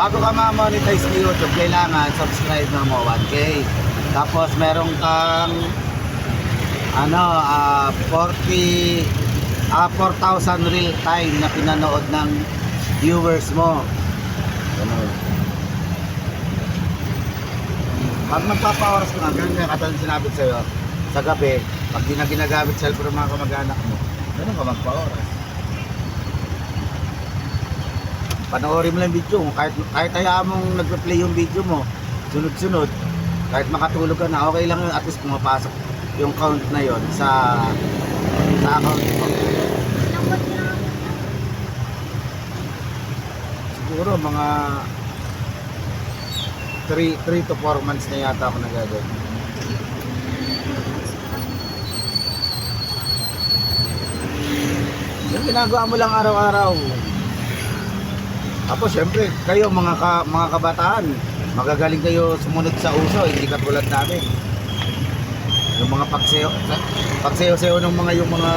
bago ka ma-monetize sa YouTube, kailangan subscribe na mo 1K. Tapos meron kang 4,000 real time na pinanood ng viewers mo. Ganun. Pag magpapa-oras ka nga, ganyan katulad sinabi sa'yo, sa gabi, pag di na ginagamit cellphone ng mga kamag-anak mo, ganun ka magpa-oras. Panoorin mo lang yung video mo, kahit hayaan mong nagpa-play yung video mo, sunod-sunod, kahit makatulog ka na, okay lang yun, at least pumapasok yung count na yon sa account mo. Siguro mga 3 to 4 months na yata ako nagagawin. Yung ginagawa mo lang araw-araw. Tapos syempre, kayo mga kabataan, magagaling kayo sumunod sa uso, hindi katulad namin. Yung mga pagsayo-sayo ng mga yung mga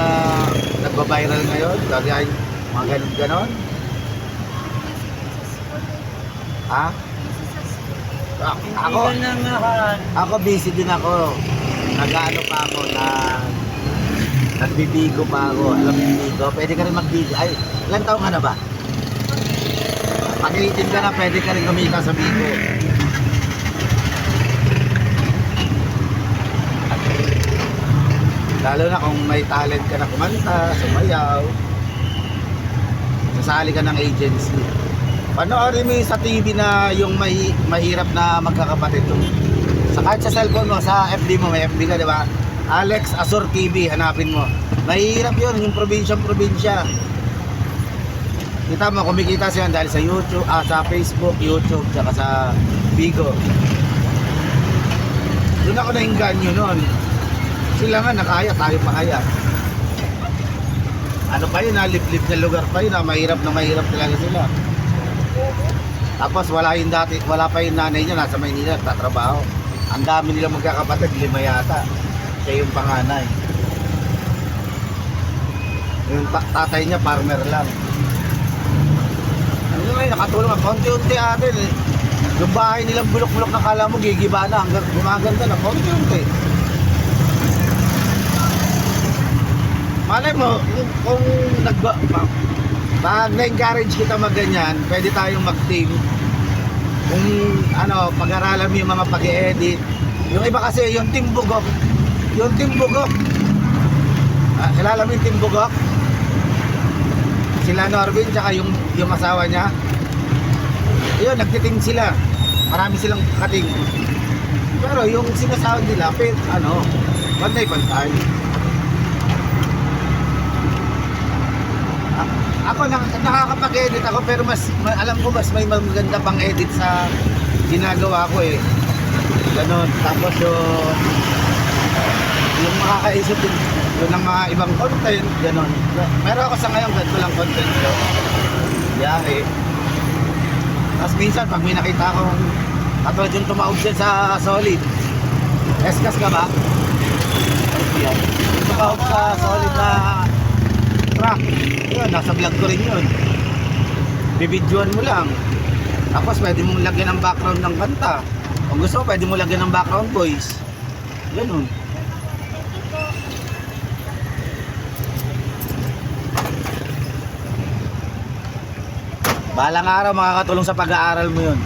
nagba-viral ngayon, gagawin mga ganon. Ha? Ako busy din ako. Nag-ano pa ako na nagbibigo pa ako. Alam mo yung bigo? Pwede ka rin magbigo. Ay, ilang taong ka na ba? Pag 18 ka na, pwede ka rin kumita sa bigo. Lalo na kung may talent ka na kumanta, sumayaw, sasali ka ng agency. Panoorin mo sa TV na yung mahirap na magkakapatid yung kahit sa cellphone mo, sa FB mo, may FB ka, di ba? Alex Azor TV, hanapin mo. Mahirap yun, yung probinsya. Kita mo, kumikita siya dahil sa YouTube, sa Facebook, YouTube, tsaka sa Bigo. Doon ako nainganyo nun. Sila nga nakaya, tayo pa kaya. Ano pa yun, liblib na lugar pa yun, mahirap talaga sila. Tapos wala pa yung nanay niya, nasa Maynila, tatrabaho. Ang dami nilang magkakapatid, 5 yata. Siya yung panganay. Yung tatay niya, farmer lang. Ano ngayon, nakatulong ang konti-unti atin eh. Yung bahay nilang bulok-bulok na kala mo, gigiba na, hanggang gumaganda na, konti-unti. Malay mo, kung pag na-encourage kita magganyan, pwede tayong mag-team. Kung pag-aralan mo yung mga pag-e-edit. Yung iba kasi, yung Team Bugok. Kilala mo yung Team Bugok? Sila Norvin, tsaka yung asawa niya. Yun, nagtiting sila. Marami silang kating. Pero yung sinasahod nila, pantay-pantay. Ako nakakapag-edit ako, pero alam ko mas may maganda pang edit sa ginagawa ko eh. Ganon. Tapos yung makakaisip din yun ng mga ibang content, ganon. Pero ako sa ngayon, ganito lang content ko. Biyahe. Tapos minsan, pag may nakita akong katulad yung tumawag siya sa Solid. Eskas ka ba? Yan. Tumawag sa Solid na truck. Yun, nasa vlog ko rin yun. Bibidyoan mo lang. Tapos pwede mong lagyan ng background ng kanta. Kung gusto mo, pwede mo lagyan ng background voice. Ganun. Balang araw makakatulong sa pag-aaral mo yun.